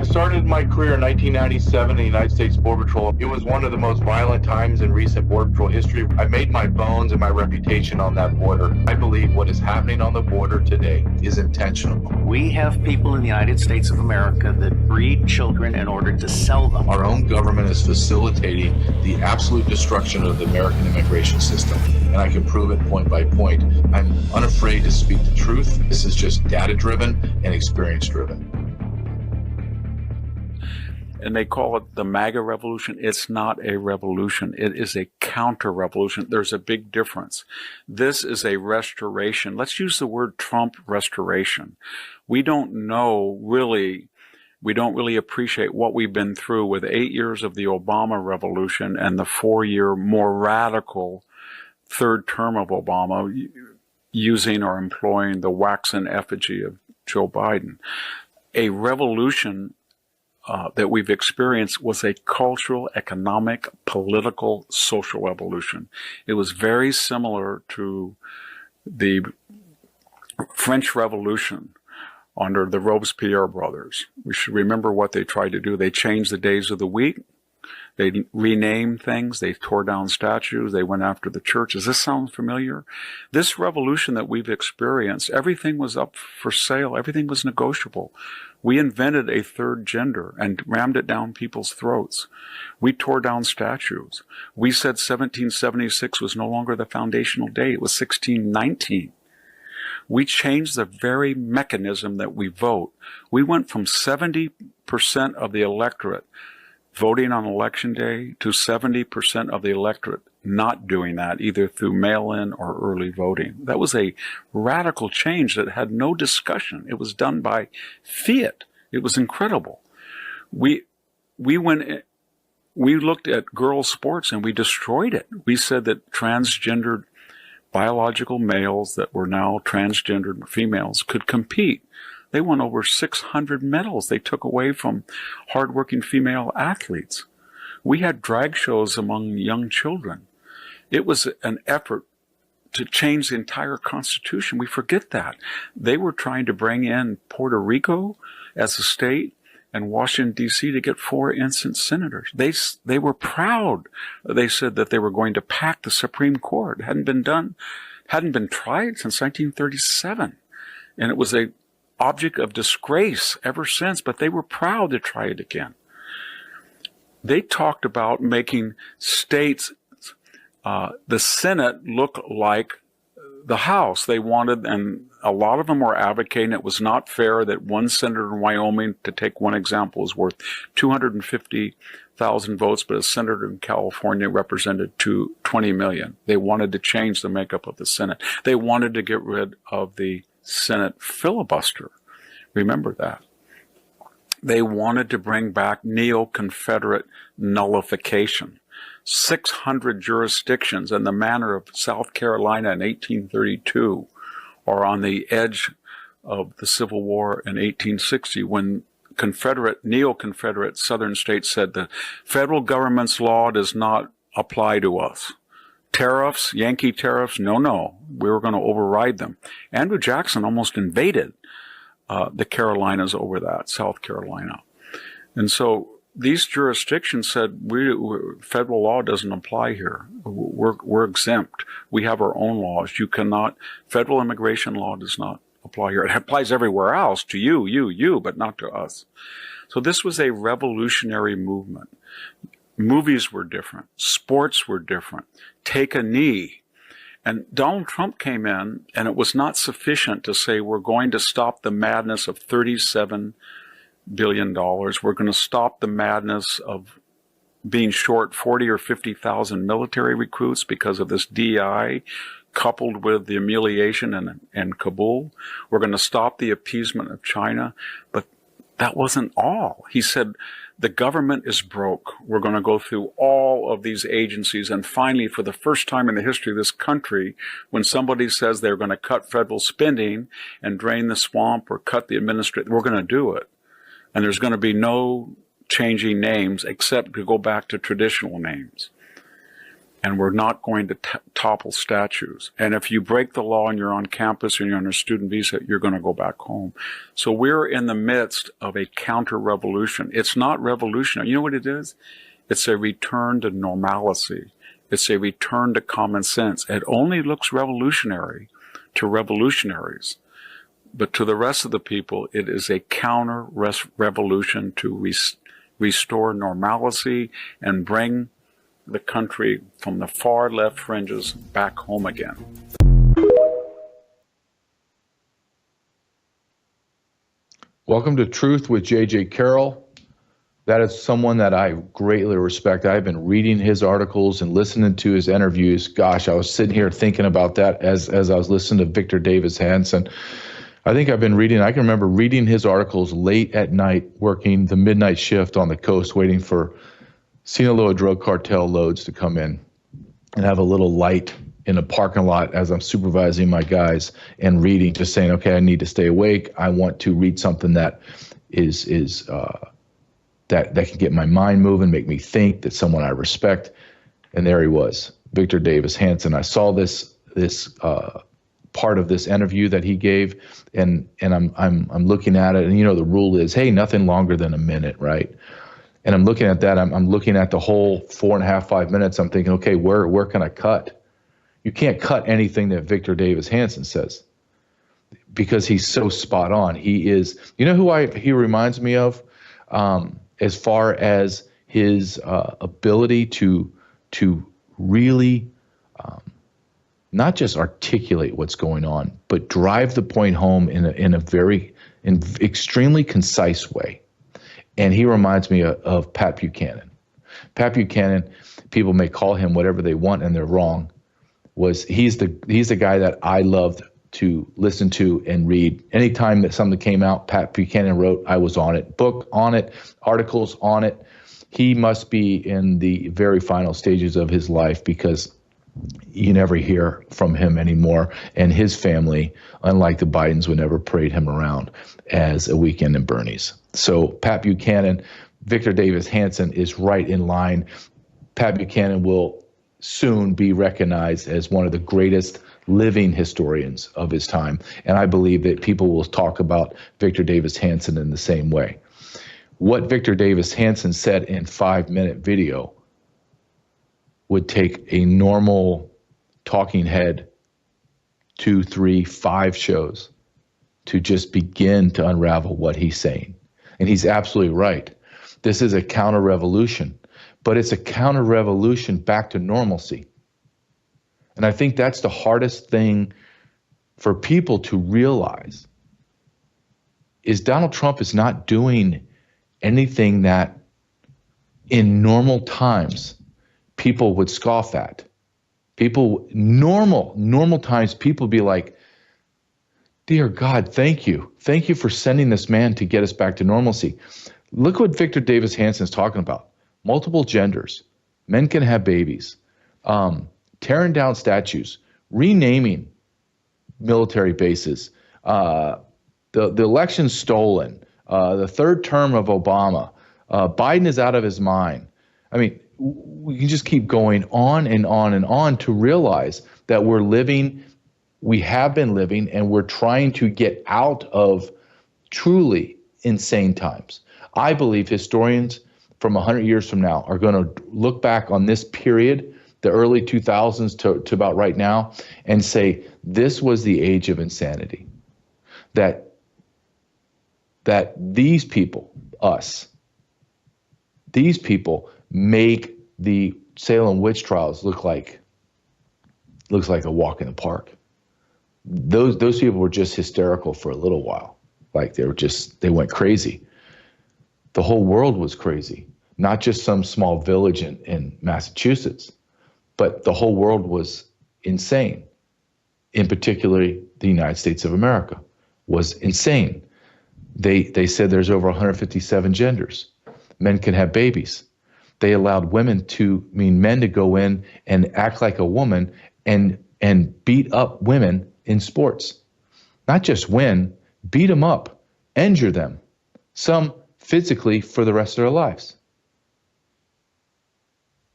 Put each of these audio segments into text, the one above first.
started my career in 1997 in the United States Border Patrol. It was one of the most violent times in recent Border Patrol history. I made my bones and my reputation on that border. I believe what is happening on the border today is intentional. We have people in the United States of America that breed children in order to sell them. Our own government is facilitating the absolute destruction of the American immigration system, and I can prove it point by point. I'm unafraid to speak the truth. This is just data-driven and experience-driven. And they call it the MAGA revolution. It's not a revolution. It is a counter-revolution. There's a big difference. This is a restoration. Let's use the word Trump restoration. We don't really appreciate what we've been through with 8 years of the Obama revolution and the 4-year more radical third term of Obama using or employing the waxen effigy of Joe Biden. A revolution that we've experienced was a cultural, economic, political, social revolution. It was very similar to the French Revolution under the Robespierre brothers. We should remember what they tried to do. They changed the days of the week. They renamed things. They tore down statues. They went after the church. Does this sound familiar? This revolution that we've experienced, everything was up for sale. Everything was negotiable. We invented a third gender and rammed it down people's throats. We tore down statues. We said 1776 was no longer the foundational date. It was 1619. We changed the very mechanism that we vote. We went from 70% of the electorate voting on election day to 70% of the electorate not doing that, either through mail-in or early voting. That was a radical change that had no discussion. It was done by fiat. It was incredible. We looked at girls' sports and we destroyed it. We said that transgendered biological males that were now transgendered females could compete. They won over 600 medals they took away from hardworking female athletes. We had drag shows among young children. It was an effort to change the entire Constitution. We forget that. They were trying to bring in Puerto Rico as a state and Washington, D.C. to get 4 instant senators. They were proud. They said that they were going to pack the Supreme Court. It hadn't been tried since 1937. And it was a object of disgrace ever since, but they were proud to try it again. They talked about making states, the Senate look like the House. They wanted, and a lot of them were advocating it was not fair that one senator in Wyoming, to take one example, is worth 250,000 votes, but a senator in California represented 20 million. They wanted to change the makeup of the Senate. They wanted to get rid of the Senate filibuster. Remember that. They wanted to bring back neo-Confederate nullification. 600 jurisdictions in the manner of South Carolina in 1832 or on the edge of the Civil War in 1860 when neo-Confederate Southern states said the federal government's law does not apply to us. Tariffs, Yankee tariffs, no, we were going to override them. Andrew Jackson almost invaded the Carolinas over that, South Carolina. And so these jurisdictions said, federal law doesn't apply here. We're exempt. We have our own laws. Federal immigration law does not apply here. It applies everywhere else to you, but not to us. So this was a revolutionary movement. Movies were different. Sports were different. Take a knee. And Donald Trump came in, and it was not sufficient to say we're going to stop the madness of $37 billion. We're going to stop the madness of being short 40 or 50,000 military recruits because of this DI, coupled with the humiliation in Kabul. We're going to stop the appeasement of China. But that wasn't all. He said, the government is broke. We're going to go through all of these agencies. And finally, for the first time in the history of this country, when somebody says they're going to cut federal spending and drain the swamp or cut the administrative, we're going to do it. And there's going to be no changing names except to go back to traditional names. And we're not going to topple statues. And if you break the law and you're on campus and you're on a student visa, you're going to go back home. So we're in the midst of a counter-revolution. It's not revolutionary. You know what it is? It's a return to normalcy. It's a return to common sense. It only looks revolutionary to revolutionaries. But to the rest of the people, it is a counter-revolution to restore normalcy and bring the country from the far left fringes back home again. Welcome to Truth with J.J. Carrell. That is someone that I greatly respect. I've been reading his articles and listening to his interviews. Gosh, I was sitting here thinking about that as I was listening to Victor Davis Hansen. I think I can remember reading his articles late at night, working the midnight shift on the coast, waiting for Sinaloa drug cartel loads to come in, and have a little light in a parking lot as I'm supervising my guys and reading, just saying, okay, I need to stay awake. I want to read something that is that can get my mind moving, make me think, that someone I respect. And there he was, Victor Davis Hansen. I saw this part of this interview that he gave, and I'm looking at it, and the rule is, hey, nothing longer than a minute, right? And I'm looking at that. I'm looking at the whole 4.5, 5 minutes. I'm thinking, okay, where can I cut? You can't cut anything that Victor Davis Hansen says, because he's so spot on. He is, who he reminds me of, as far as his ability to really not just articulate what's going on, but drive the point home in extremely concise way. And he reminds me of Pat Buchanan. Pat Buchanan, people may call him whatever they want, and they're wrong. He's the guy that I loved to listen to and read. Anytime that something came out, Pat Buchanan wrote, I was on it. Book on it, articles on it. He must be in the very final stages of his life, because you never hear from him anymore. And his family, unlike the Bidens, would never parade him around as a weekend in Bernie's. So Pat Buchanan, Victor Davis Hansen is right in line. Pat Buchanan will soon be recognized as one of the greatest living historians of his time. And I believe that people will talk about Victor Davis Hansen in the same way. What Victor Davis Hansen said in 5-minute video would take a normal talking head 2, 3, 5 shows to just begin to unravel what he's saying. And he's absolutely right. This is a counter-revolution, but it's a counter-revolution back to normalcy. And I think that's the hardest thing for people to realize, is Donald Trump is not doing anything that in normal times people would scoff at. Normal times, people be like, dear God, thank you. Thank you for sending this man to get us back to normalcy. Look what Victor Davis Hansen is talking about. Multiple genders. Men can have babies. Tearing down statues. Renaming military bases. The election stolen. The third term of Obama. Biden is out of his mind. I mean, we can just keep going on and on and on to realize that we have been living, and we're trying to get out of truly insane times. I believe historians from 100 years from now are going to look back on this period, the early 2000s to about right now, and say this was the age of insanity. That these people, these people make the Salem witch trials looks like a walk in the park. Those people were just hysterical for a little while. Like they went crazy. The whole world was crazy, not just some small village in Massachusetts, but the whole world was insane. In particular, the United States of America was insane. They said there's over 157 genders. Men can have babies. They allowed men to go in and act like a woman and beat up women in sports. Not just win, beat them up, injure them, some physically for the rest of their lives.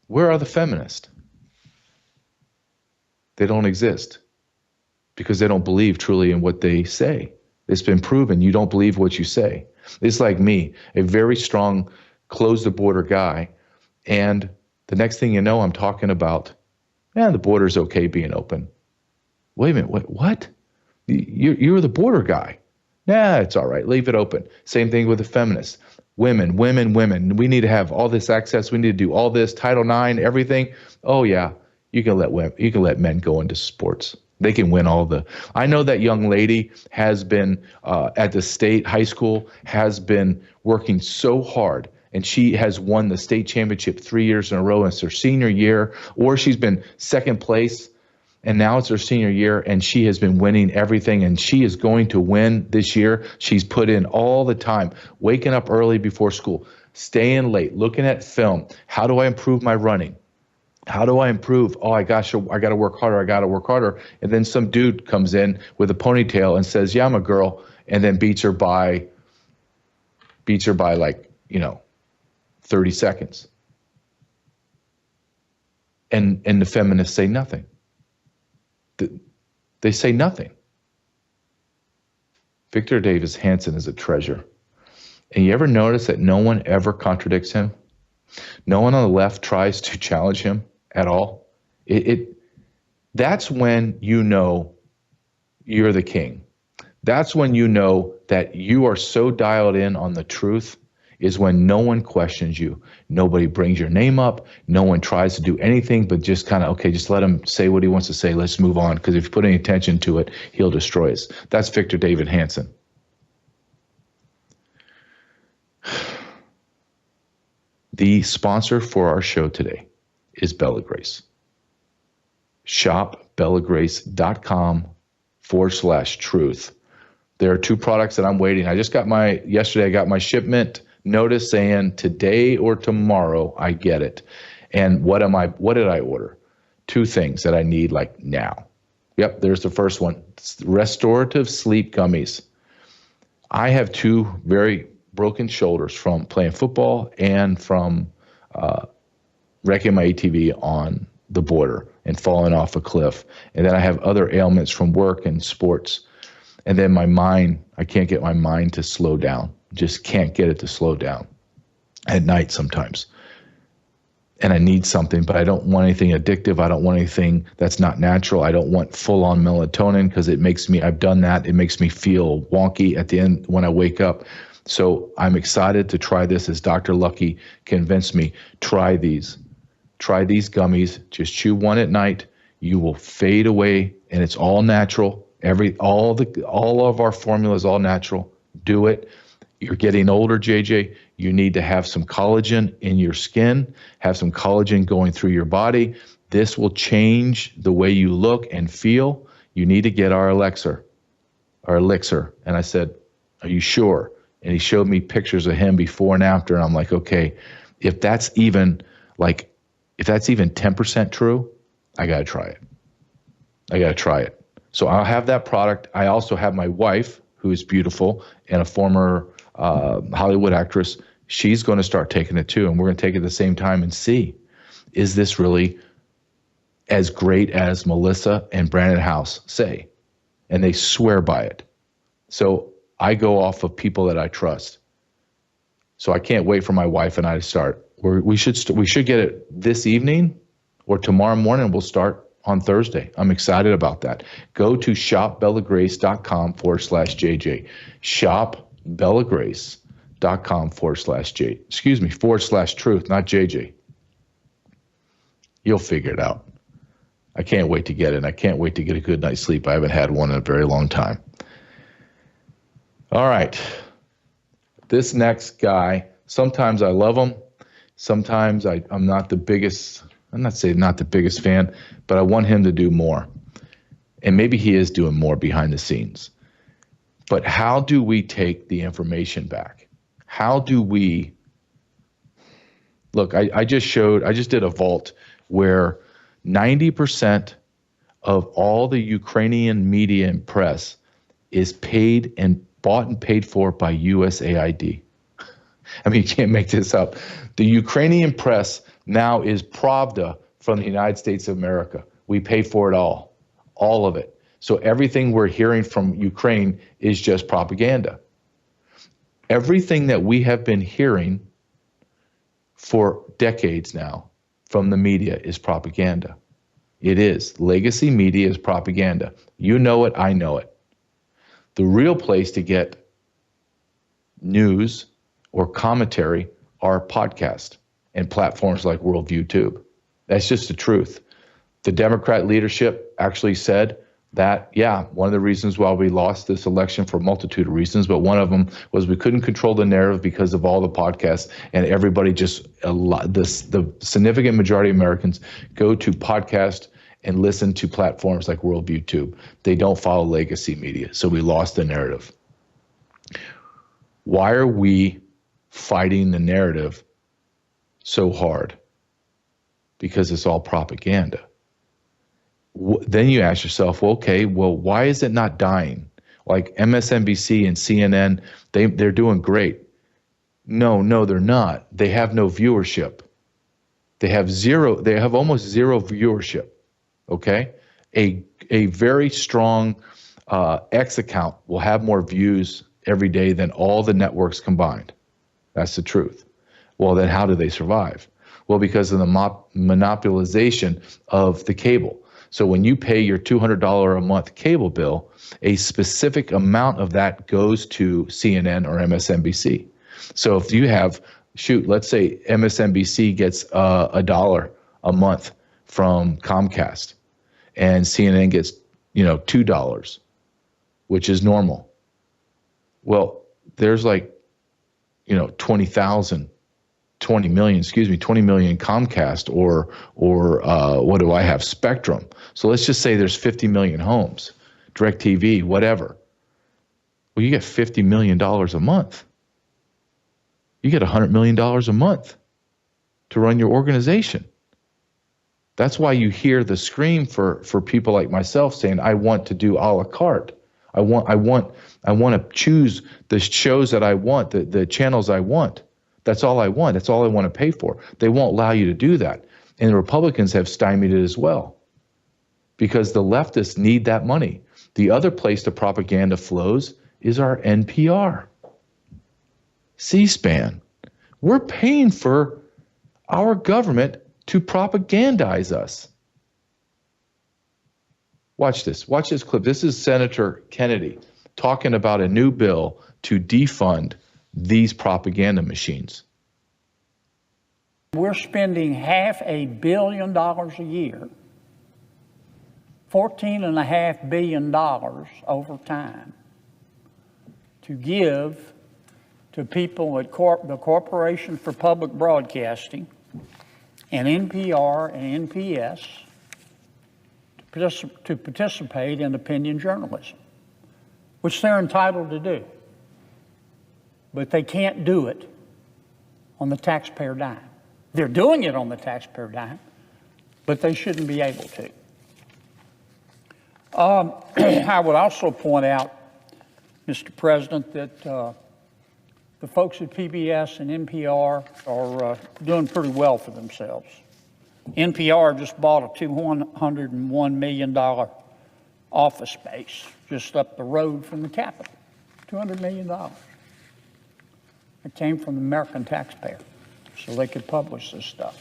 Where are the feminists? They don't exist because they don't believe truly in what they say. It's been proven you don't believe what you say. It's like me, a very strong, close the border guy. And the next thing you know, I'm talking about, the border's okay being open. Wait a minute, what? You're the border guy. Nah, it's all right. Leave it open. Same thing with the feminists. Women. We need to have all this access. We need to do all this, Title IX, everything. Oh yeah, you can let men go into sports. They can win all the. I know that young lady has been at the state high school, has been working so hard, and she has won the state championship 3 years in a row. And it's her senior year, or she's been second place, and now it's her senior year, and she has been winning everything, and she is going to win this year. She's put in all the time, waking up early before school, staying late, looking at film. How do I improve my running? How do I improve? Oh, I got to work harder. And then some dude comes in with a ponytail and says, yeah, I'm a girl, and then beats her by like, 30 seconds. And the feminists say nothing. They say nothing. Victor Davis Hansen is a treasure. And you ever notice that no one ever contradicts him? No one on the left tries to challenge him at all. That's when you know you're the king. That's when you know that you are so dialed in on the truth, is when no one questions you. Nobody brings your name up. No one tries to do anything but just kind of, okay, just let him say what he wants to say. Let's move on, because if you put any attention to it, he'll destroy us. That's Victor David Hansen. The sponsor for our show today is Bella Grace. Shop bellagrace.com/truth. There are 2 products that I'm waiting. Yesterday I got my shipment notice saying today or tomorrow I get it. And what did I order? 2 things that I need like now. Yep, there's the first one. It's restorative sleep gummies. I have 2 very broken shoulders from playing football and from wrecking my ATV on the border and falling off a cliff. And then I have other ailments from work and sports. And then my mind, I can't get my mind to slow down. Just can't get it to slow down at night sometimes. And I need something, but I don't want anything addictive. I don't want anything that's not natural. I don't want full-on melatonin, because I've done that. It makes me feel wonky at the end when I wake up. So I'm excited to try this, as Dr. Lucky convinced me. Try these gummies. Just chew one at night. You will fade away, and it's all natural. All of our formula is all natural. Do it. You're getting older, JJ. You need to have some collagen in your skin, have some collagen going through your body. This will change the way you look and feel. You need to get our elixir. And I said, are you sure? And he showed me pictures of him before and after. And I'm like, okay, if that's even 10% true, I got to try it. So I'll have that product. I also have my wife, who is beautiful and a former Hollywood actress. She's going to start taking it too. And we're going to take it at the same time and see, is this really as great as Melissa and Brandon House say? And they swear by it. So I go off of people that I trust. So I can't wait for my wife and I to start. We should get it this evening or tomorrow morning. We'll start on Thursday. I'm excited about that. Go to shopbellagrace.com/JJ. Shopbellagrace.com/truth, not JJ. You'll figure it out. I can't wait to get it. I can't wait to get a good night's sleep. I haven't had one in a very long time. All right. This next guy, sometimes I love him. Sometimes I'm not the biggest. I'm not saying not the biggest fan, but I want him to do more. And maybe he is doing more behind the scenes. But how do we take the information back? How do we look? I just did a vault where 90% of all the Ukrainian media and press is paid and bought and paid for by USAID. I mean, you can't make this up. The Ukrainian press now is Pravda from the United States of America. We pay for it all of it. So everything we're hearing from Ukraine is just propaganda. Everything that we have been hearing for decades now from the media is propaganda. It is. Legacy media is propaganda. You know it, I know it. The real place to get news or commentary are podcasts and platforms like Worldview Tube. That's just the truth. The Democrat leadership actually said that, yeah, one of the reasons why we lost this election for a multitude of reasons, but one of them was we couldn't control the narrative because of all the podcasts, and everybody just, the significant majority of Americans go to podcasts and listen to platforms like Worldview Tube. They don't follow legacy media, so we lost the narrative. Why are we fighting the narrative so hard? Because it's all propaganda. Then you ask yourself, well, okay, well, why is it not dying? Like MSNBC and CNN, they're doing great. No, they're not. They have no viewership. They have almost zero viewership, okay? A very strong X account will have more views every day than all the networks combined. That's the truth. Well, then how do they survive? Well, because of the monopolization of the cable. So when you pay your $200 a month cable bill, a specific amount of that goes to CNN or MSNBC. So if you have, let's say MSNBC gets $1 a month from Comcast, and CNN gets, $2, which is normal. Well, there's like, 20 million Comcast or what do I have? Spectrum. So let's just say there's 50 million homes, DirecTV, whatever. Well, you get $50 million a month. You get $100 million a month to run your organization. That's why you hear the scream for people like myself saying, I want to do a la carte. I want to choose the shows that I want, the channels I want. That's all I want. That's all I want to pay for. They won't allow you to do that. And the Republicans have stymied it as well because the leftists need that money. The other place the propaganda flows is our NPR, C-SPAN. We're paying for our government to propagandize us. Watch this. Watch this clip. This is Senator Kennedy talking about a new bill to defund these propaganda machines. We're spending $500 million a year, $14.5 billion over time, to give to people at the Corporation for Public Broadcasting and NPR and NPS to participate in opinion journalism, which they're entitled to do. But they can't do it on the taxpayer dime. They're doing it on the taxpayer dime, but they shouldn't be able to. I would also point out, Mr. President, that the folks at PBS and NPR are doing pretty well for themselves. NPR just bought a $201 million office space just up the road from the Capitol. $200 million. It came from the American taxpayer, so they could publish this stuff.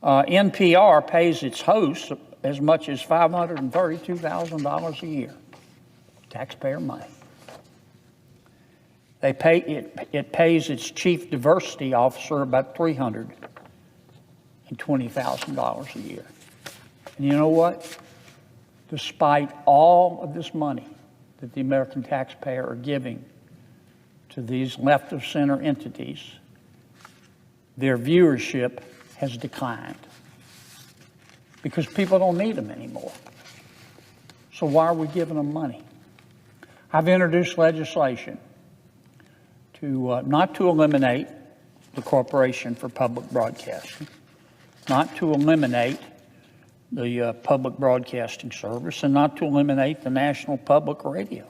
NPR pays its hosts as much as $532,000 a year, taxpayer money. They pay it pays its chief diversity officer about $320,000 a year. And you know what? Despite all of this money that the American taxpayer are giving to these left-of-center entities, their viewership has declined because people don't need them anymore. So why are we giving them money? I've introduced legislation to not to eliminate the Corporation for Public Broadcasting, not to eliminate the Public Broadcasting Service, and not to eliminate the National Public Radio.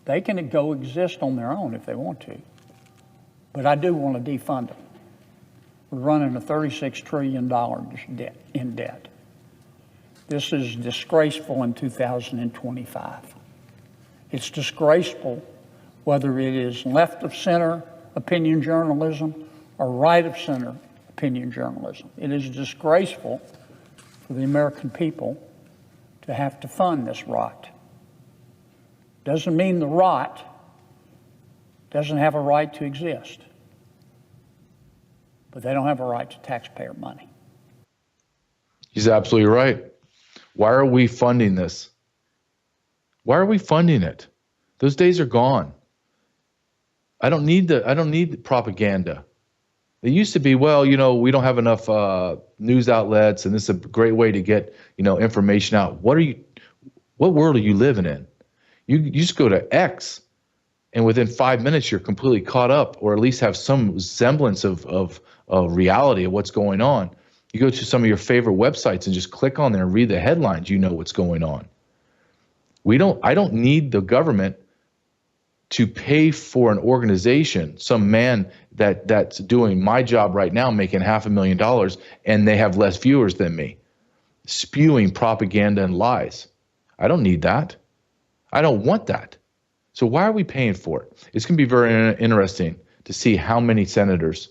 They can go exist on their own if they want to, but I do want to defund them. We're running a $36 trillion in debt. This is disgraceful in 2025. It's disgraceful whether it is left of center opinion journalism or right of center opinion journalism. It is disgraceful for the American people to have to fund this rot. Doesn't mean the rot doesn't have a right to exist, but they don't have a right to taxpayer money. He's absolutely right. Why are we funding this? Why are we funding it? Those days are gone. I don't need the propaganda. It used to be, well, you know, we don't have enough news outlets, and this is a great way to get, you know, information out. What world are you living in? You just go to X, and within 5 minutes you're completely caught up, or at least have some semblance of reality of what's going on. You go to some of your favorite websites and just click on there and read the headlines. You know what's going on. I don't need the government to pay for an organization, some man that's doing my job right now, making $500,000, and they have less viewers than me, spewing propaganda and lies. I don't need that. I don't want that. So why are we paying for it? It's going to be very interesting to see how many senators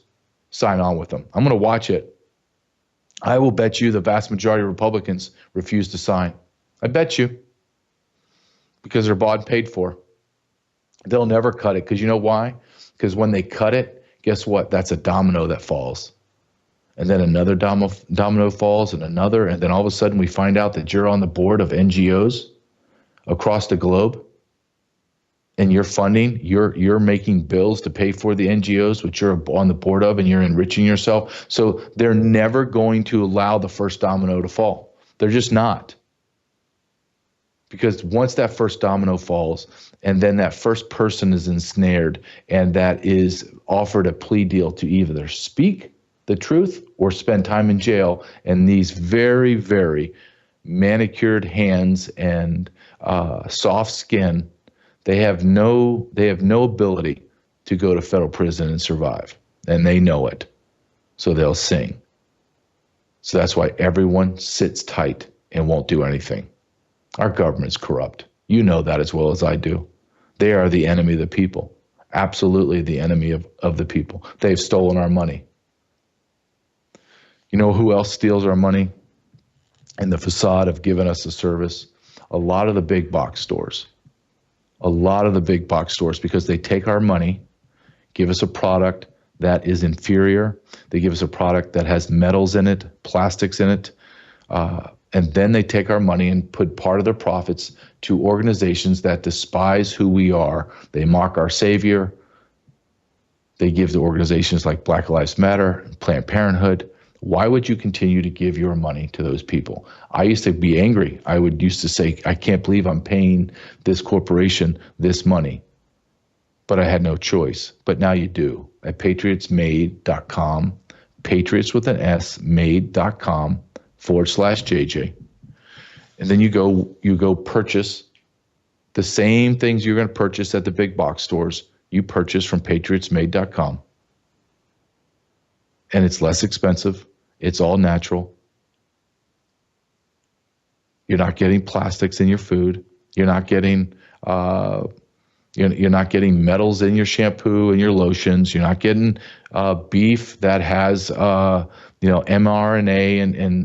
sign on with them. I'm going to watch it. I will bet you the vast majority of Republicans refuse to sign. I bet you. Because they're bought and paid for. They'll never cut it, because you know why? Because when they cut it, guess what? That's a domino that falls. And then another domino falls, and another, and then all of a sudden we find out that you're on the board of NGOs across the globe, and you're funding, you're making bills to pay for the NGOs, which you're on the board of, and you're enriching yourself. So they're never going to allow the first domino to fall. They're just not. Because once that first domino falls, and then that first person is ensnared, and that is offered a plea deal to either speak the truth or spend time in jail, and these very, very manicured hands and soft skin, they have no ability to go to federal prison and survive, and they know it, so they'll sing. So that's why everyone sits tight and won't do anything. Our government's corrupt. You know that as well as I do. They are the enemy of the people. Absolutely the enemy of the people. They've stolen our money. You know who else steals our money in the facade of giving us a service? A lot of the big box stores. A lot of the big box stores, because they take our money, give us a product that is inferior. They give us a product that has metals in it, plastics in it, and then they take our money and put part of their profits to organizations that despise who we are. They mock our Savior. They give to organizations like Black Lives Matter, Planned Parenthood. Why would you continue to give your money to those people? I used to be angry. I used to say, I can't believe I'm paying this corporation this money. But I had no choice. But now you do. At patriotsmade.com, patriots with an S, made.com/JJ. And then you go purchase the same things you're going to purchase at the big box stores. You purchase from patriotsmade.com. And it's less expensive. It's all natural. You're not getting plastics in your food. You're not getting you're not getting metals in your shampoo and your lotions. You're not getting beef that has mRNA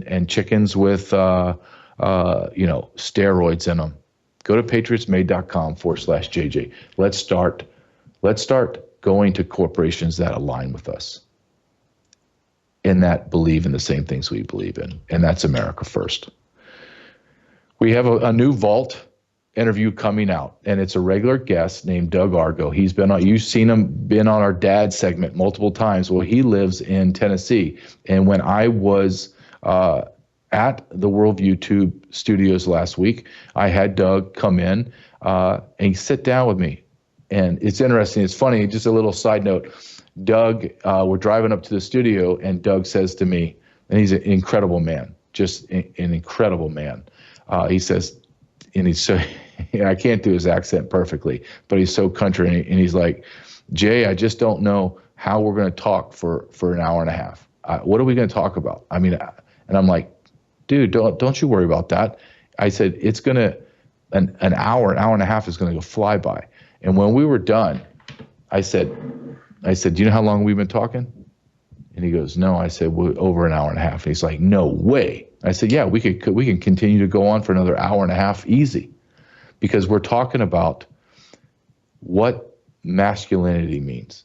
and chickens with steroids in them. Go to patriotsmade.com/JJ. Let's start going to corporations that align with us and that believe in the same things we believe in, and that's America first. We have a new Vault interview coming out, and it's a regular guest named Doug Argo. He's been on, you've seen him, been on our dad segment multiple times. Well, he lives in Tennessee, and when I was at the Worldview Tube studios last week, I had Doug come in and sit down with me. And it's interesting, it's funny, just a little side note. Doug, we're driving up to the studio, and Doug says to me, and he's an incredible man, just an incredible man. He says, and he's so, I can't do his accent perfectly, but he's so country, and he's like, Jay, I just don't know how we're going to talk for an hour and a half. What are we going to talk about? I mean, and I'm like, dude, don't you worry about that. I said, it's going to, an hour and a half is going to go fly by. And when we were done, I said, do you know how long we've been talking? And he goes, no. I said, well, over an hour and a half. And he's like, no way. I said, yeah, we can continue to go on for another hour and a half easy, because we're talking about what masculinity means,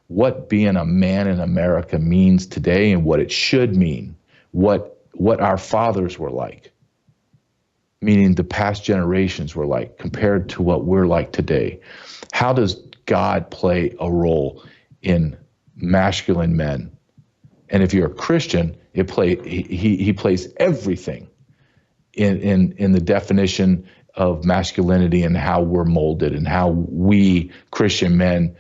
what being a man in America means today, and what it should mean, what our fathers were like, meaning the past generations were like, compared to what we're like today. How does God play a role in masculine men? And if you're a Christian, he plays everything in the definition of masculinity and how we're molded and how we Christian men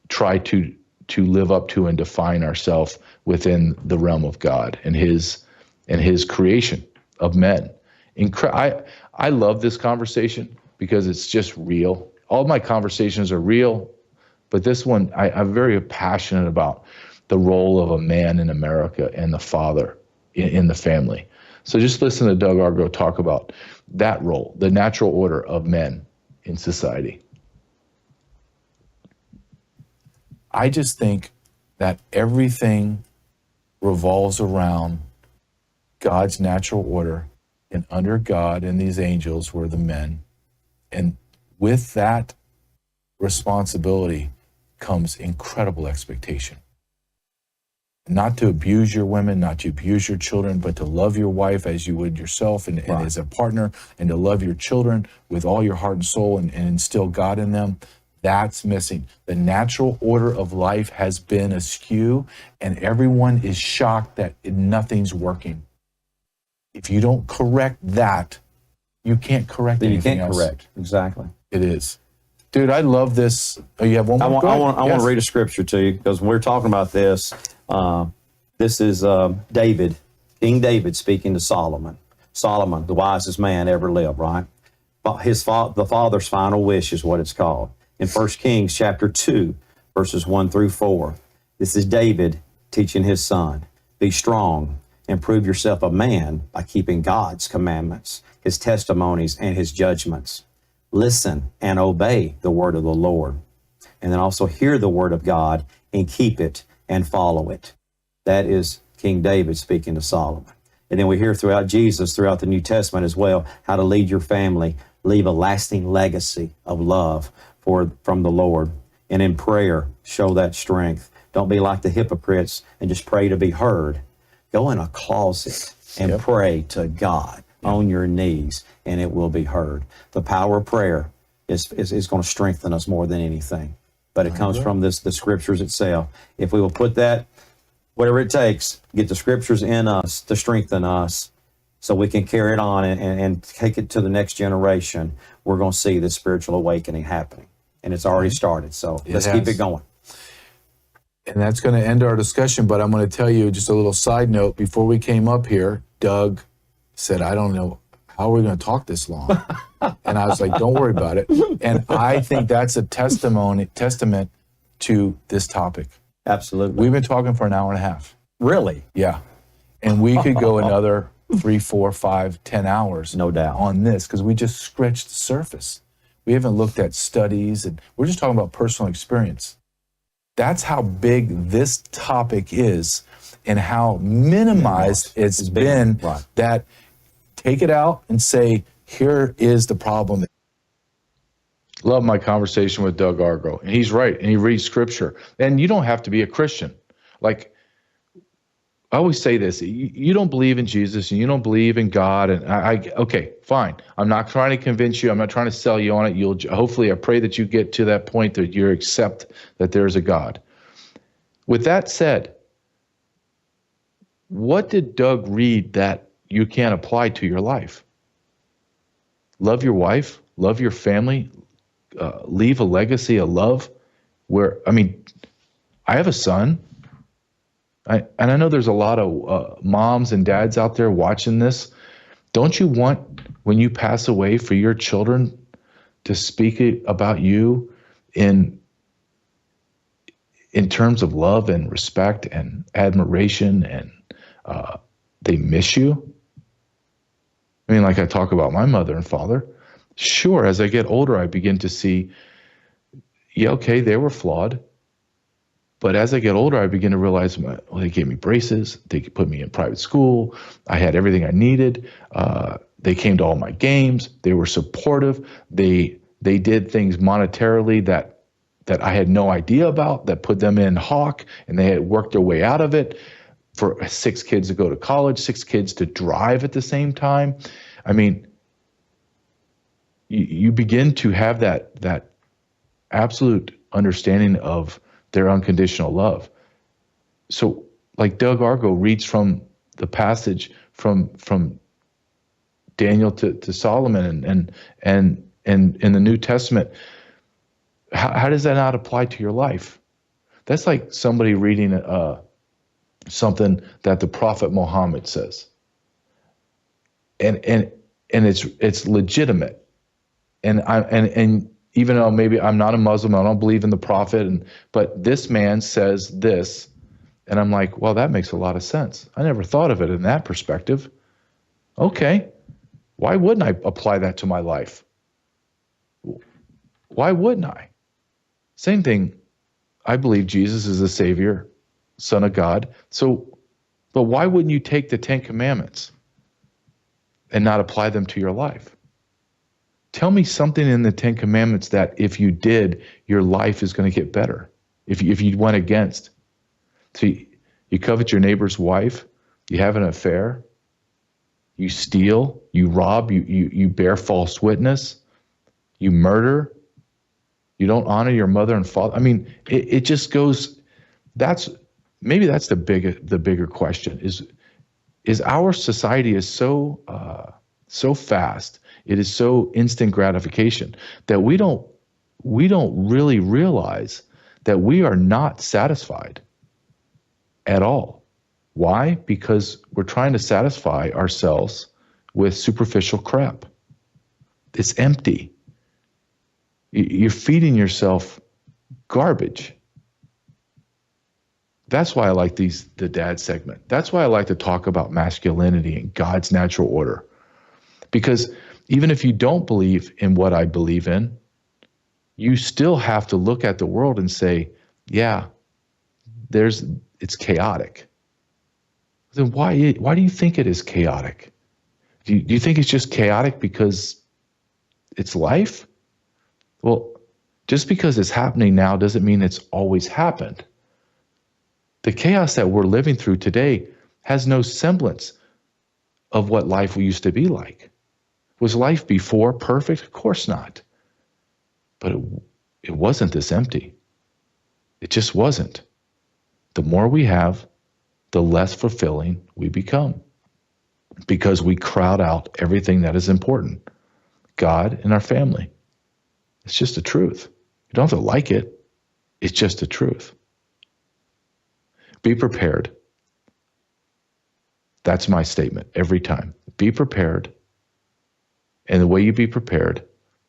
try to live up to and define ourselves within the realm of God and his creation of men. I love this conversation because it's just real. All my conversations are real, but this one I'm very passionate about the role of a man in America and the father in the family. So just listen to Doug Argo talk about that role, the natural order of men in society. I just think that everything revolves around God's natural order, and under God and these angels were the men. And with that responsibility comes incredible expectation. Not to abuse your women, not to abuse your children, but to love your wife as you would yourself and as a partner, and to love your children with all your heart and soul and instill God in them. That's missing. The natural order of life has been askew, and everyone is shocked that nothing's working. If you don't correct that, you can't correct anything else. Correct. Exactly. It is. Dude, I love this. Oh, you have one more? I want to read a scripture to you, because when we're talking about this, this is David, King David speaking to Solomon. Solomon, the wisest man ever lived, right? The father's final wish is what it's called. In 1 Kings chapter 2, verses 1 through 4, this is David teaching his son, be strong and prove yourself a man by keeping God's commandments, his testimonies, and his judgments. Listen and obey the word of the Lord. And then also hear the word of God and keep it and follow it. That is King David speaking to Solomon. And then we hear throughout Jesus, throughout the New Testament as well, how to lead your family, leave a lasting legacy of love from the Lord. And in prayer, show that strength. Don't be like the hypocrites and just pray to be heard. Go in a closet and pray to God on your knees, and it will be heard. The power of prayer is going to strengthen us more than anything. But it comes from the scriptures itself. If we will put that, whatever it takes, get the scriptures in us to strengthen us so we can carry it on and take it to the next generation, we're going to see this spiritual awakening happening. And it's already started. So let's keep it going. And that's going to end our discussion, but I'm going to tell you just a little side note. Before we came up here, Doug said, I don't know how we're going to talk this long. And I was like, don't worry about it. And I think that's a testament to this topic. Absolutely. We've been talking for an hour and a half. Really? Yeah. And we could go another 3, 4, 5, 10 hours. No doubt. On this, because we just scratched the surface. We haven't looked at studies, and we're just talking about personal experience. That's how big this topic is and how minimized it's been. Right. That take it out and say, here is the problem. Love my conversation with Doug Argo. And he's right. And he reads scripture. And you don't have to be a Christian. Like, I always say this, you don't believe in Jesus and you don't believe in God. And okay, fine. I'm not trying to convince you. I'm not trying to sell you on it. Hopefully I pray that you get to that point that you accept that there's a God. With that said, what did Doug read that you can't apply to your life? Love your wife, love your family, leave a legacy of love. I have a son. And I know there's a lot of moms and dads out there watching this. Don't you want, when you pass away, for your children to speak about you in in terms of love and respect and admiration, and they miss you. I mean, like I talk about my mother and father. Sure, as I get older, I begin to see, yeah, okay, they were flawed. But as I get older, I begin to realize, well, they gave me braces. They put me in private school. I had everything I needed. They came to all my games. They were supportive. They did things monetarily that I had no idea about, that put them in hawk, and they had worked their way out of it. For 6 kids to go to college, 6 kids to drive at the same time. I mean, you begin to have that absolute understanding of their unconditional love. So, like Doug Argo reads from the passage from Daniel to Solomon and in the New Testament, how does that not apply to your life? That's like somebody reading something that the Prophet Muhammad says, and it's legitimate, and even though maybe I'm not a Muslim, I don't believe in the Prophet, but this man says this, and I'm like, well, that makes a lot of sense. I never thought of it in that perspective. Okay, why wouldn't I apply that to my life? Why wouldn't I? Same thing. I believe Jesus is the Savior, Son of God. So, but why wouldn't you take the 10 Commandments and not apply them to your life? Tell me something in the 10 Commandments that if you did, your life is going to get better. If you went against. So you covet your neighbor's wife, you have an affair, you steal, you rob, you bear false witness, you murder, you don't honor your mother and father. I mean, it just goes, that's the bigger question is our society is so fast. It is so instant gratification that we don't really realize that we are not satisfied at all. Why? Because we're trying to satisfy ourselves with superficial crap. It's empty. You're feeding yourself garbage. That's why I like the dad segment. That's why I like to talk about masculinity and God's natural order. Because even if you don't believe in what I believe in, you still have to look at the world and say, yeah, it's chaotic. Then why do you think it is chaotic? Do you think it's just chaotic because it's life? Well, just because it's happening now doesn't mean it's always happened. The chaos that we're living through today has no semblance of what life used to be like. Was life before perfect? Of course not. But it wasn't this empty. It just wasn't. The more we have, the less fulfilling we become, because we crowd out everything that is important. God and our family. It's just the truth. You don't have to like it. It's just the truth. Be prepared. That's my statement every time. Be prepared. And the way you be prepared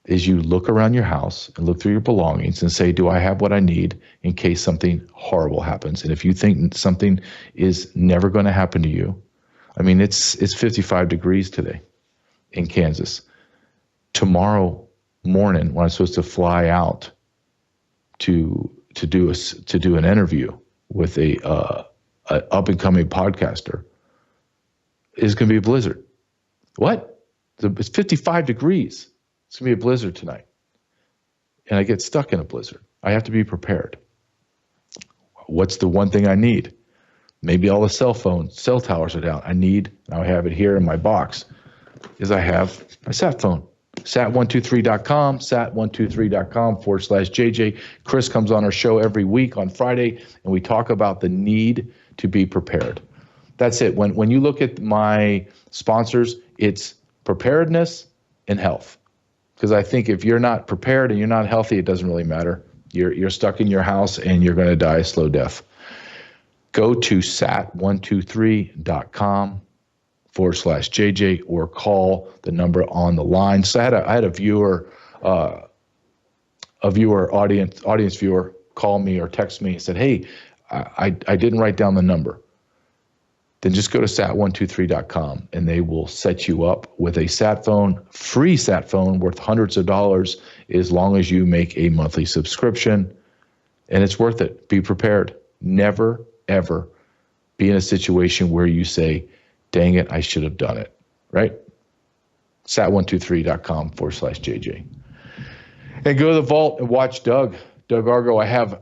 is you look around your house and look through your belongings and say, do I have what I need in case something horrible happens? And if you think something is never going to happen to you, I mean, it's 55 degrees today in Kansas. Tomorrow morning, when I'm supposed to fly out to do an interview with a up and coming podcaster, is going to be a blizzard. What? It's 55 degrees. It's going to be a blizzard tonight. And I get stuck in a blizzard. I have to be prepared. What's the one thing I need? Maybe all the cell towers are down. I have it here in my box, is I have my sat phone. Sat123.com, sat123.com/JJ. Chris comes on our show every week on Friday, and we talk about the need to be prepared. That's it. When you look at my sponsors, it's preparedness and health. Because I think if you're not prepared and you're not healthy, it doesn't really matter. You're stuck in your house and you're going to die a slow death. Go to sat123.com/JJ or call the number on the line. So I had a viewer, audience viewer call me or text me and said, hey, I didn't write down the number, then just go to sat123.com and they will set you up with a sat phone, free sat phone worth hundreds of dollars as long as you make a monthly subscription. And it's worth it. Be prepared. Never, ever be in a situation where you say, dang it, I should have done it, right? sat123.com/JJ. And go to the vault and watch Doug Argo. I have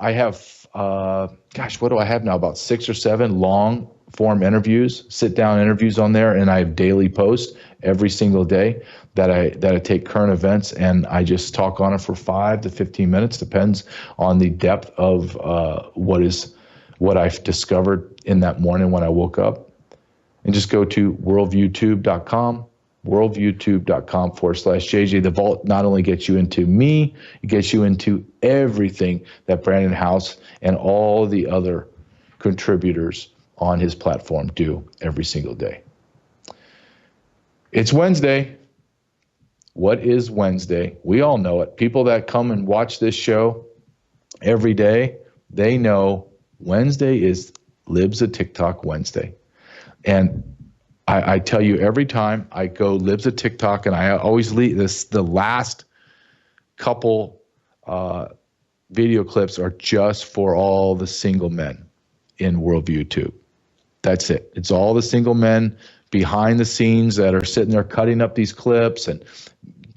what do I have now? About 6 or 7 long form interviews, sit down interviews on there. And I have daily posts every single day that I take current events and I just talk on it for 5 to 15 minutes, depends on the depth of what I've discovered in that morning when I woke up. And just go to worldviewtube.com, worldviewtube.com/JJ. The vault not only gets you into me, it gets you into everything that Brandon House and all the other contributors on his platform do every single day. It's Wednesday. What is Wednesday? We all know it. People that come and watch this show every day, they know Wednesday is Libs of TikTok Wednesday. And I tell you every time I go Libs of TikTok, and I always leave the last couple video clips are just for all the single men in Worldview Tube. That's it. It's all the single men behind the scenes that are sitting there cutting up these clips and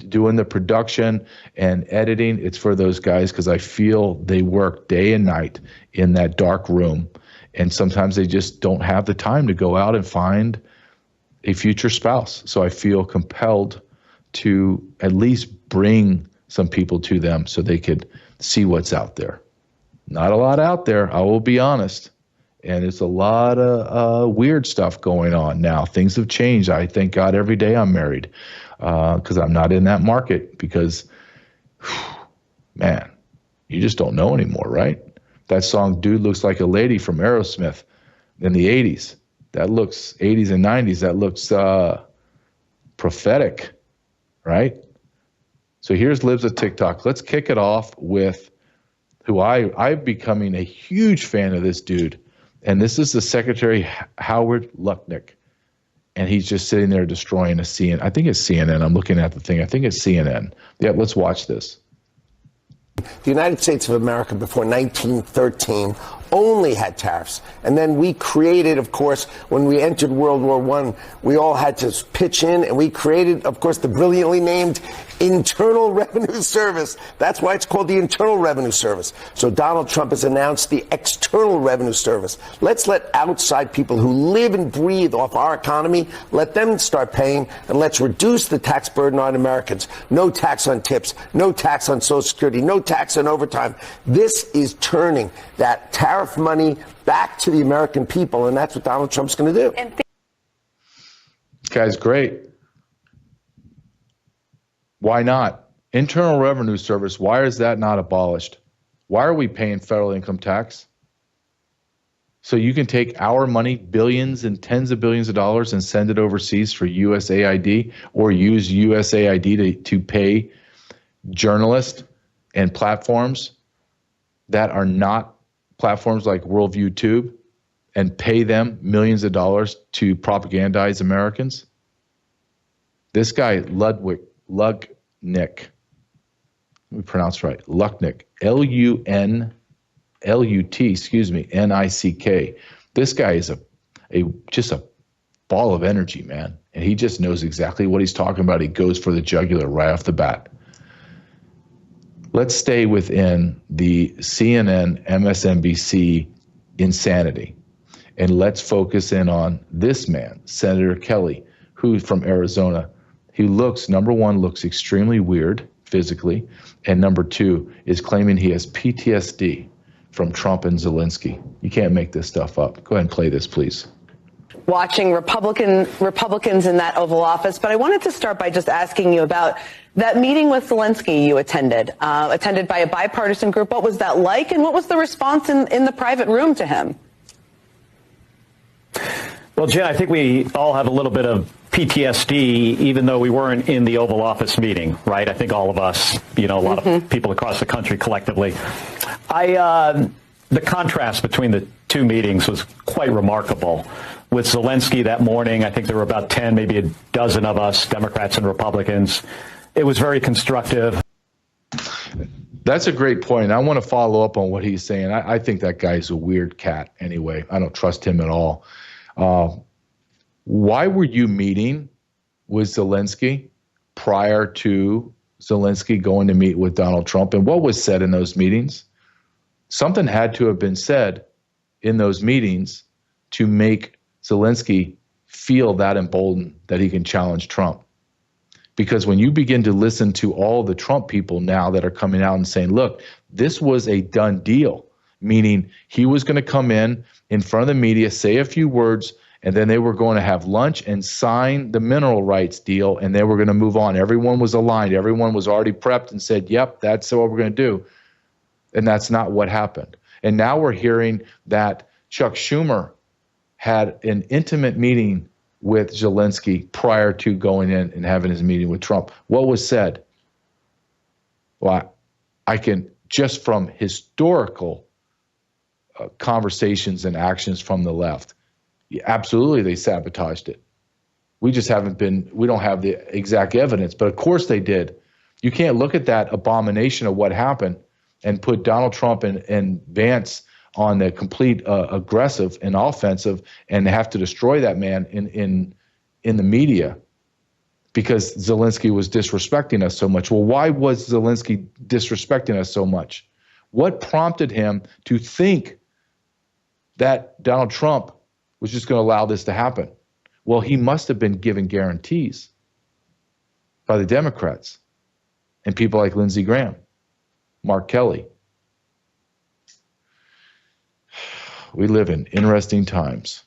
doing the production and editing. It's for those guys because I feel they work day and night in that dark room. And sometimes they just don't have the time to go out and find a future spouse. So I feel compelled to at least bring some people to them so they could see what's out there. Not a lot out there, I will be honest. And it's a lot of weird stuff going on now. Things have changed. I thank God every day I'm married because I'm not in that market because, man, you just don't know anymore, right? That song, Dude Looks Like a Lady from Aerosmith in the 80s. That looks 80s and 90s. That looks prophetic, right? So here's Libs of TikTok. Let's kick it off with who I'm becoming a huge fan of this dude. And this is the Secretary Howard Lutnick. And he's just sitting there destroying a CNN. I think it's CNN. I'm looking at the thing. I think it's CNN. Yeah, let's watch this. The United States of America before 1913 only had tariffs. And then we created, of course, when we entered World War I, we all had to pitch in, and we created, of course, the brilliantly named Internal Revenue Service. That's why it's called the Internal Revenue Service. So Donald Trump has announced the External Revenue Service. Let's let outside people who live and breathe off our economy, let them start paying, and let's reduce the tax burden on Americans. No tax on tips, no tax on Social Security, no tax on overtime. This is turning that tariff money back to the American people, and that's what Donald Trump's going to do. This guy's great. Why not? Internal Revenue Service, why is that not abolished? Why are we paying federal income tax? So you can take our money, billions and tens of billions of dollars, and send it overseas for USAID, or use USAID to pay journalists and platforms that are not platforms like Worldview Tube, and pay them millions of dollars to propagandize Americans? This guy, Lutnick, let me pronounce right, Lutnick, Nick. This guy is just a ball of energy, man. And he just knows exactly what he's talking about. He goes for the jugular right off the bat. Let's stay within the CNN, MSNBC insanity. And let's focus in on this man, Senator Kelly, who's from Arizona. He looks, number one, looks extremely weird physically. And number two, is claiming he has PTSD from Trump and Zelensky. You can't make this stuff up. Go ahead and play this, please. Watching Republicans in that Oval Office, but I wanted to start by just asking you about that meeting with Zelensky you attended by a bipartisan group. What was that like, and what was the response in the private room to him? Well, Jen, I think we all have a little bit of PTSD, even though we weren't in the Oval Office meeting, right? I think all of us, a lot of people across the country collectively. The contrast between the two meetings was quite remarkable. With Zelensky that morning, I think there were about 10, maybe a dozen of us, Democrats and Republicans. It was very constructive. That's a great point. I want to follow up on what he's saying. I think that guy's a weird cat anyway. I don't trust him at all. Why were you meeting with Zelensky prior to Zelensky going to meet with Donald Trump? And what was said in those meetings? Something had to have been said in those meetings to make Zelensky feel that emboldened that he can challenge Trump. Because when you begin to listen to all the Trump people now that are coming out and saying, look, this was a done deal, meaning he was going to come in front of the media, say a few words, and then they were going to have lunch and sign the mineral rights deal, and they were going to move on. Everyone was aligned. Everyone was already prepped and said, yep, that's what we're going to do. And that's not what happened. And now we're hearing that Chuck Schumer had an intimate meeting with Zelensky prior to going in and having his meeting with Trump. What was said? Well, I can, just from historical conversations and actions from the left, absolutely they sabotaged it. We just we don't have the exact evidence, but of course they did. You can't look at that abomination of what happened and put Donald Trump and Vance on the complete aggressive and offensive and have to destroy that man in the media because Zelensky was disrespecting us so much. Well, why was Zelensky disrespecting us so much? What prompted him to think that Donald Trump was just going to allow this to happen? Well, he must have been given guarantees by the Democrats and people like Lindsey Graham, Mark Kelly. We live in interesting times.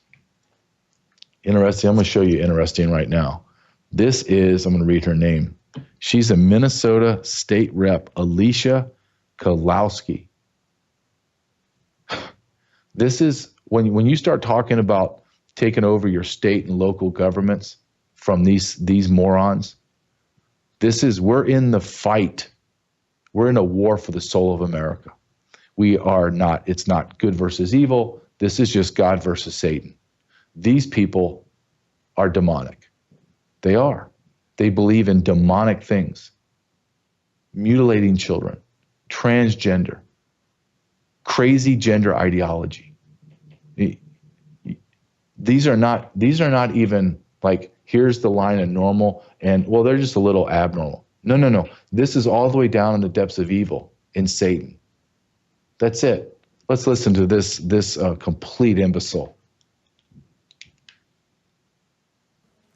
Interesting. I'm going to show you interesting right now. This is, I'm going to read her name. She's a Minnesota state rep, Alicia Kolowski. This is when you start talking about taking over your state and local governments from these morons. We're in the fight. We're in a war for the soul of America. It's not good versus evil. This is just God versus Satan. These people are demonic. They are. They believe in demonic things. Mutilating children, transgender, crazy gender ideology. These are not even like, here's the line of normal and, well, they're just a little abnormal. No. This is all the way down in the depths of evil in Satan. That's it. Let's listen to this complete imbecile.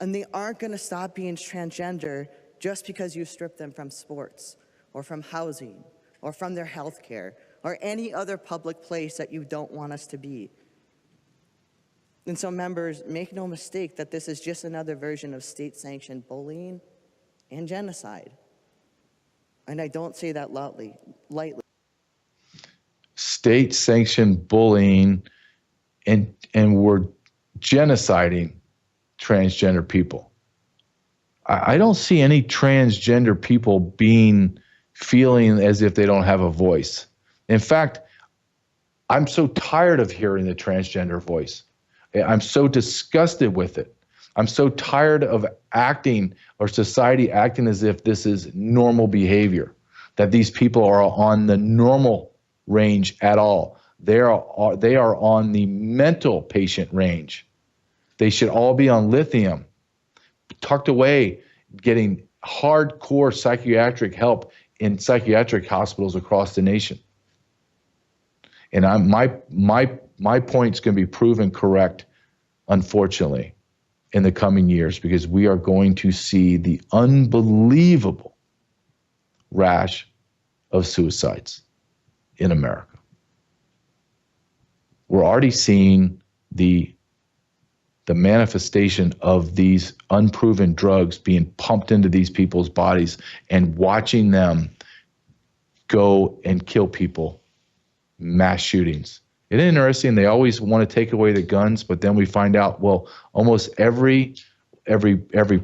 And they aren't going to stop being transgender just because you strip them from sports or from housing or from their health care or any other public place that you don't want us to be. And so, members, make no mistake that this is just another version of state-sanctioned bullying and genocide. And I don't say that lightly. State-sanctioned bullying, and we're genociding transgender people. I don't see any transgender people feeling as if they don't have a voice. In fact, I'm so tired of hearing the transgender voice. I'm so disgusted with it. I'm so tired of acting, or society acting, as if this is normal behavior, that these people are on the normal range at all. They are on the mental patient range. They should all be on lithium, tucked away, getting hardcore psychiatric help in psychiatric hospitals across the nation. And my point's going to be proven correct, unfortunately, in the coming years, because we are going to see the unbelievable rash of suicides in America. We're already seeing the manifestation of these unproven drugs being pumped into these people's bodies and watching them go and kill people, mass shootings, Isn't it interesting? They always want to take away the guns, but then we find out, well, almost every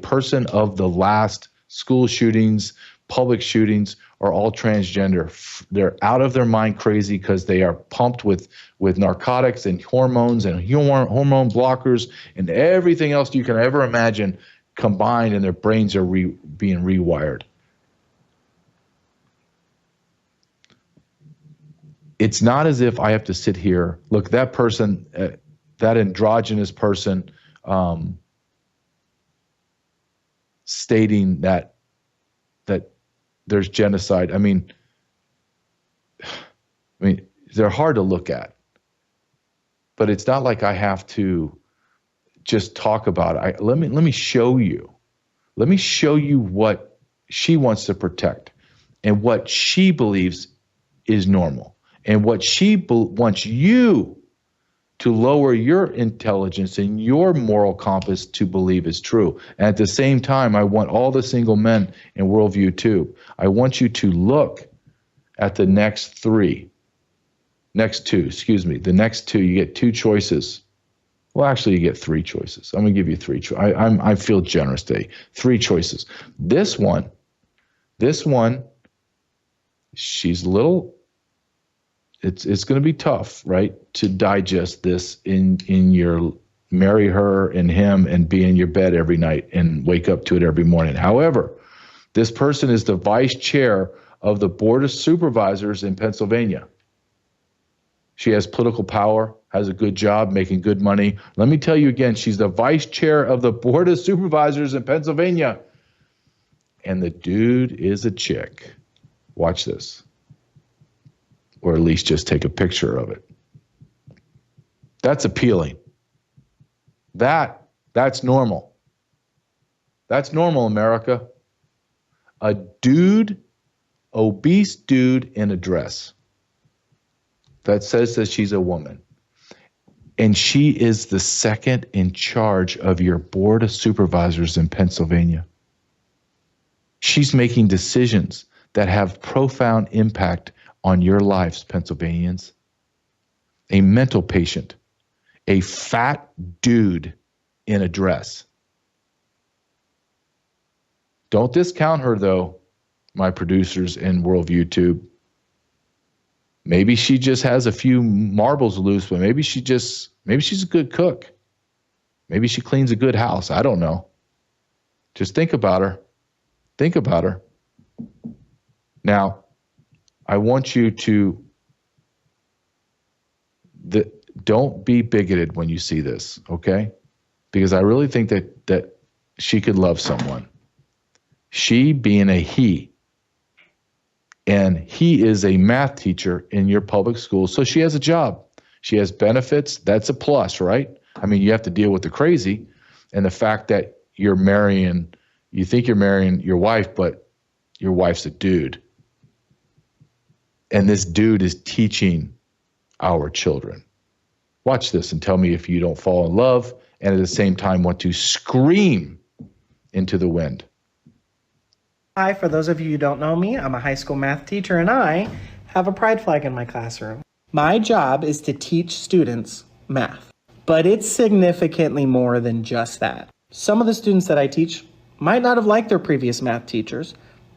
person of the last school shootings, public shootings, are all transgender. They're out of their mind crazy because they are pumped with narcotics and hormones and hormone blockers and everything else you can ever imagine combined, and their brains are being rewired. It's not as if I have to sit here, look, that person, that androgynous person, stating that there's genocide. I mean, they're hard to look at, but it's not like I have to just talk about it. Let me show you. Let me show you what she wants to protect and what she believes is normal and what she wants you to lower your intelligence and your moral compass to believe is true. And at the same time, I want all the single men in Worldview 2. I want you to look at the next two, the next two, you get two choices. Well, actually, you get three choices. I'm going to give you three choices. I feel generous today. Three choices. This one, she's a little, it's going to be tough, right, to digest this in your marry her and him and be in your bed every night and wake up to it every morning. However, this person is the vice chair of the Board of Supervisors in Pennsylvania. She has political power, has a good job, making good money. Let me tell you again, she's the vice chair of the Board of Supervisors in Pennsylvania. And the dude is a chick. Watch this. Or at least just take a picture of it. That's appealing. That's normal. That's normal, America. A dude, obese dude in a dress that says that she's a woman. And she is the second in charge of your Board of Supervisors in Pennsylvania. She's making decisions that have profound impact on your lives, Pennsylvanians. A mental patient, a fat dude in a dress. Don't discount her, though, my producers in Worldview Tube. Maybe she just has a few marbles loose, but maybe she's a good cook. Maybe she cleans a good house. I don't know. Just think about her. Think about her. Now, I want you to don't be bigoted when you see this, okay? Because I really think that she could love someone. She being a he, and he is a math teacher in your public school, so she has a job. She has benefits. That's a plus, right? I mean, you have to deal with the crazy and the fact that you think you're marrying your wife, but your wife's a dude. And this dude is teaching our children. Watch this and tell me if you don't fall in love and at the same time want to scream into the wind. Hi, for those of you who don't know me, I'm a high school math teacher and I have a pride flag in my classroom. My job is to teach students math, but it's significantly more than just that. Some of the students that I teach might not have liked their previous math teachers,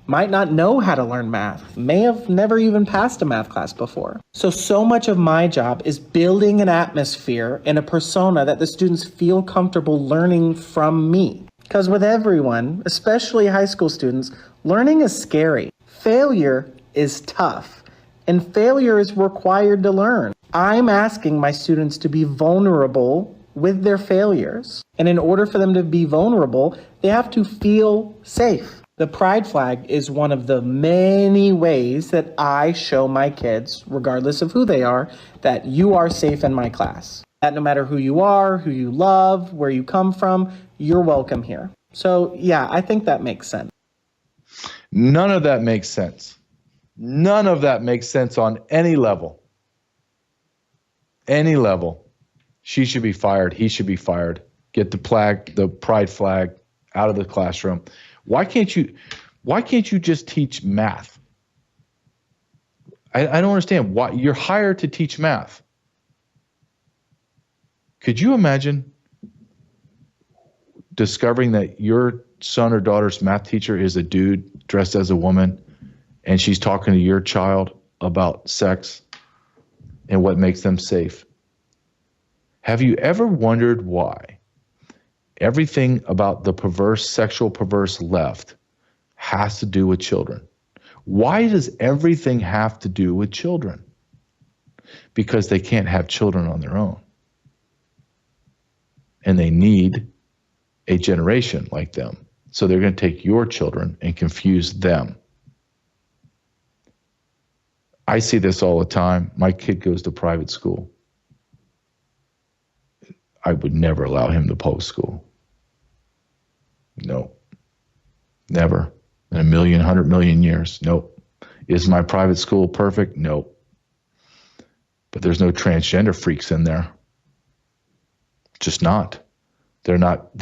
might not know how to learn math, may have never even passed a math class before. So much of my job is building an atmosphere and a persona that the students feel comfortable learning from me. Because with everyone, especially high school students, learning is scary. Failure is tough, and failure is required to learn. I'm asking my students to be vulnerable with their failures. And in order for them to be vulnerable, they have to feel safe. The pride flag is one of the many ways that I show my kids, regardless of who they are, that you are safe in my class. That no matter who you are, who you love, where you come from, you're welcome here. So yeah, I think that makes sense. None of that makes sense. None of that makes sense on any level. Any level. She should be fired. He should be fired. Get the pride flag out of the classroom. Why can't you just teach math? I don't understand why you're hired to teach math. Could you imagine discovering that your son or daughter's math teacher is a dude dressed as a woman, and she's talking to your child about sex and what makes them safe? Have you ever wondered why everything about the sexual perverse left has to do with children? Why does everything have to do with children? Because they can't have children on their own. And they need a generation like them. So they're going to take your children and confuse them. I see this all the time. My kid goes to private school. I would never allow him to public school. No. Never. In 100 million years. Nope. Is my private school perfect? Nope. But there's no transgender freaks in there. Just not. They're not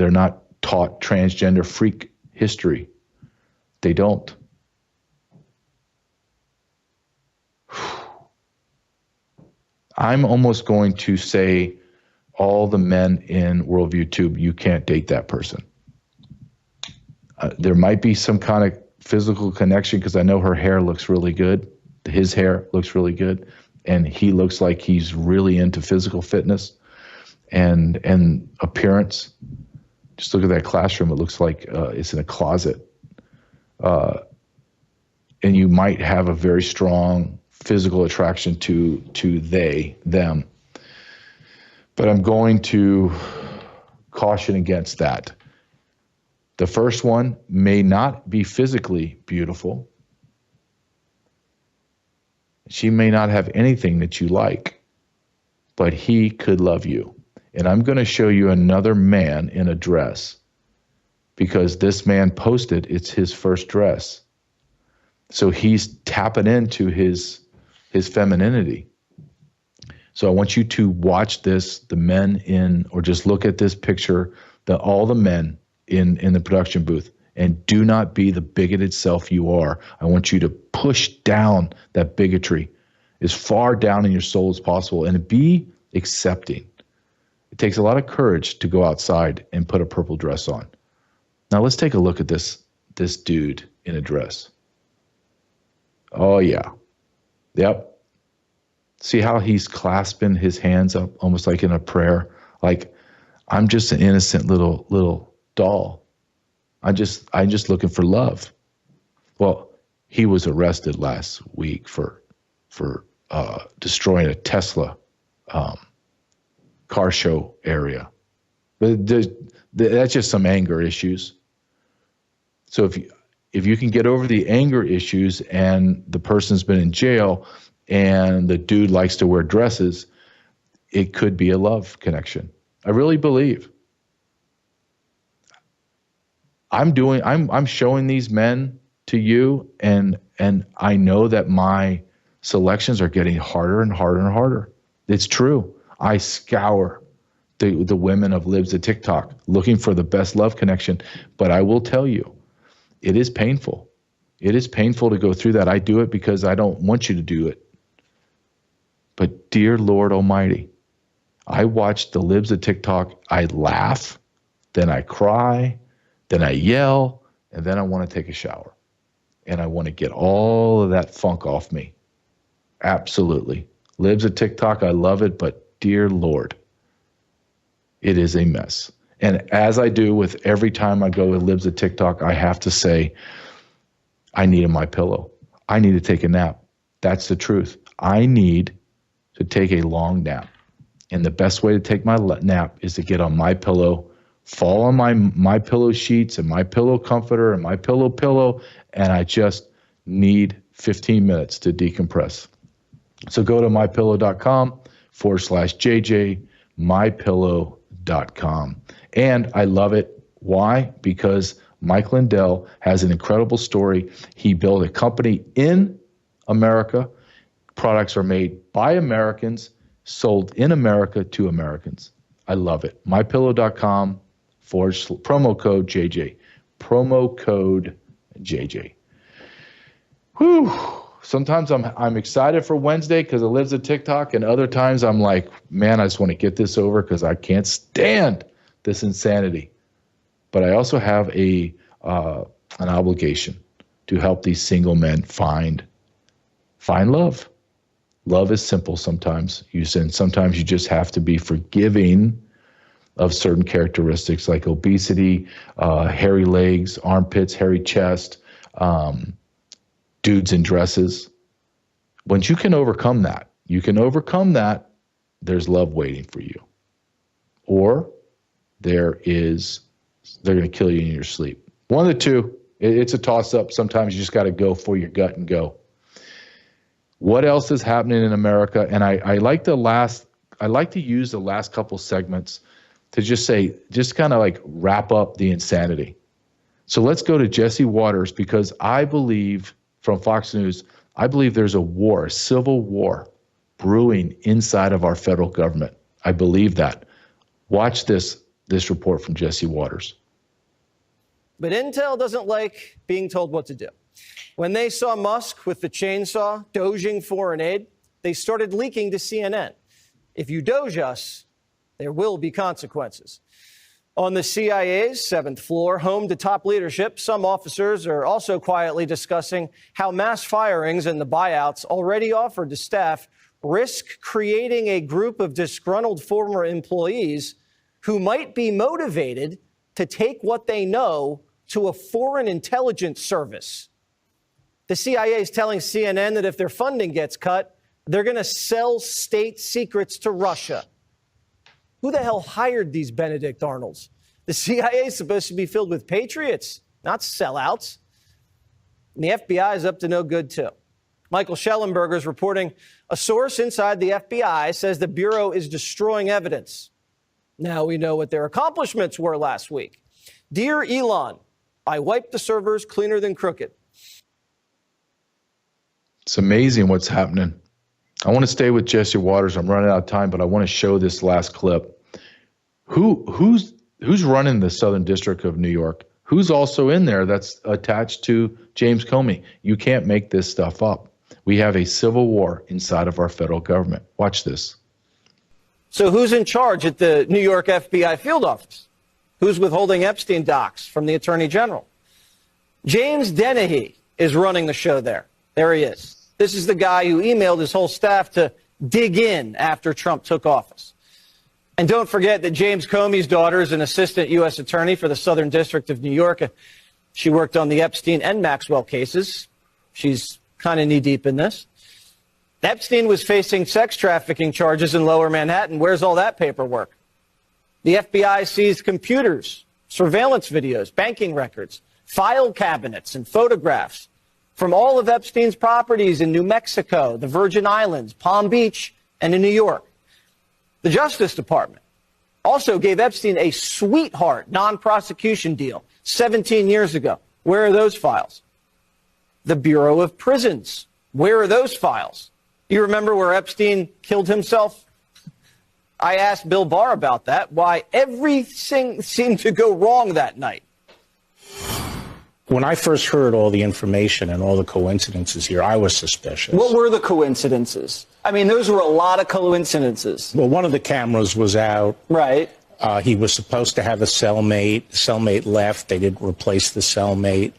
taught transgender freak history. They don't. I'm almost going to say all the men in Worldview Tube, you can't date that person. There might be some kind of physical connection because I know her hair looks really good. His hair looks really good. And he looks like he's really into physical fitness and appearance. Just look at that classroom. It looks like it's in a closet. And you might have a very strong physical attraction to them. But I'm going to caution against that. The first one may not be physically beautiful. She may not have anything that you like, but he could love you. And I'm going to show you another man in a dress because this man posted it's his first dress. So he's tapping into his femininity. So I want you to watch this, the men in, or just look at this picture, all the men in the production booth, and do not be the bigoted self you are. I want you to push down that bigotry as far down in your soul as possible and be accepting. It takes a lot of courage to go outside and put a purple dress on. Now let's take a look at this dude in a dress. Oh yeah. Yep. See how he's clasping his hands up almost like in a prayer? Like, I'm just an innocent little doll. I'm just looking for love. Well, he was arrested last week for destroying a Tesla car show area. But that's just some anger issues. So if you can get over the anger issues and the person's been in jail and the dude likes to wear dresses, it could be a love connection. I really believe. I'm showing these men to you, and I know that my selections are getting harder and harder and harder. It's true. I scour the women of Libs at TikTok looking for the best love connection, but I will tell you, it is painful. It is painful to go through that. I do it because I don't want you to do it. But dear Lord Almighty, I watch the Libs at TikTok. I laugh, then I cry, then I yell, and then I want to take a shower. And I want to get all of that funk off me. Absolutely. Libs at TikTok, I love it, but dear Lord, it is a mess. And as I do with every time I go with Libs at TikTok, I have to say, I need a MyPillow. I need to take a nap. That's the truth. I need to take a long nap. And the best way to take my nap is to get on MyPillow, fall on my MyPillow sheets and MyPillow comforter and MyPillow pillow, and I just need 15 minutes to decompress. So go to mypillow.com/JJ, mypillow.com. And I love it. Why? Because Mike Lindell has an incredible story. He built a company in America. Products are made by Americans, sold in America to Americans. I love it. mypillow.com promo code JJ. Promo code JJ. Whew. sometimes I'm excited for Wednesday because it lives a TikTok, and other times I'm like, man, I just want to get this over because I can't stand this insanity. But I also have an obligation to help these single men find love. Love is simple sometimes. Sometimes you just have to be forgiving of certain characteristics like obesity, hairy legs, armpits, hairy chest, dudes in dresses. Once you can overcome that, there's love waiting for you. Or they're going to kill you in your sleep. One of the two. It's a toss-up. Sometimes you just got to go for your gut and go. What else is happening in America? And I like to use the last couple segments to just kind of like wrap up the insanity. So let's go to Jesse Waters, because I believe, from Fox News, I believe there's a civil war brewing inside of our federal government. I believe that. Watch this report from Jesse Waters. But Intel doesn't like being told what to do. When they saw Musk with the chainsaw doging foreign aid, they started leaking to CNN. If you doge us, there will be consequences. On the CIA's 7th floor, home to top leadership, some officers are also quietly discussing how mass firings and the buyouts already offered to staff risk creating a group of disgruntled former employees who might be motivated to take what they know to a foreign intelligence service. The CIA is telling CNN that if their funding gets cut, they're going to sell state secrets to Russia. Who the hell hired these Benedict Arnolds? The CIA is supposed to be filled with patriots, not sellouts. And the FBI is up to no good, too. Michael Schellenberger is reporting a source inside the FBI says the Bureau is destroying evidence. Now we know what their accomplishments were last week. Dear Elon, I wiped the servers cleaner than crooked. It's amazing what's happening. I want to stay with Jesse Waters. I'm running out of time, but I want to show this last clip. Who's running the Southern District of New York? Who's also in there that's attached to James Comey? You can't make this stuff up. We have a civil war inside of our federal government. Watch this. So who's in charge at the New York FBI field office? Who's withholding Epstein docs from the Attorney General? James Dennehy is running the show there. There he is. This is the guy who emailed his whole staff to dig in after Trump took office. And don't forget that James Comey's daughter is an assistant U.S. attorney for the Southern District of New York. She worked on the Epstein and Maxwell cases. She's kind of knee-deep in this. Epstein was facing sex trafficking charges in Lower Manhattan. Where's all that paperwork? The FBI seized computers, surveillance videos, banking records, file cabinets, and photographs from all of Epstein's properties in New Mexico, the Virgin Islands, Palm Beach, and in New York. The Justice Department also gave Epstein a sweetheart non-prosecution deal 17 years ago. Where are those files? The Bureau of Prisons. Where are those files? You remember where Epstein killed himself? I asked Bill Barr about that, why everything seemed to go wrong that night. When I first heard all the information and all the coincidences here, I was suspicious. What were the coincidences? I mean, those were a lot of coincidences. Well, one of the cameras was out. Right. He was supposed to have a cellmate. The cellmate left. They didn't replace the cellmate.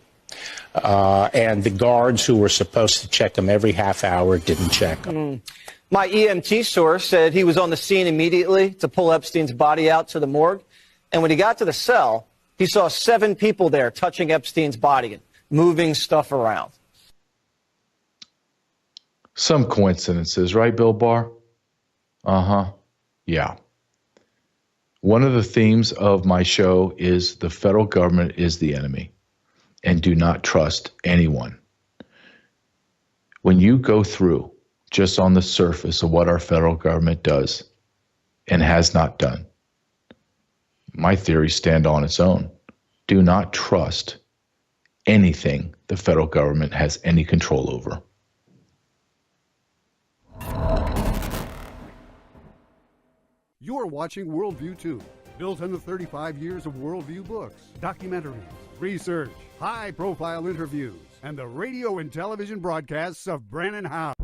And the guards who were supposed to check him every half hour didn't check him. My EMT source said he was on the scene immediately to pull Epstein's body out to the morgue. And when he got to the cell, he saw 7 people there touching Epstein's body and moving stuff around. Some coincidences, right, Bill Barr? Uh-huh. Yeah. One of the themes of my show is the federal government is the enemy, and do not trust anyone. When you go through just on the surface of what our federal government does and has not done, my theories stand on its own. Do not trust anything the federal government has any control over. You are watching Worldview 2, built on the 35 years of worldview books, documentaries, research, high-profile interviews, and the radio and television broadcasts of Brannon Howse.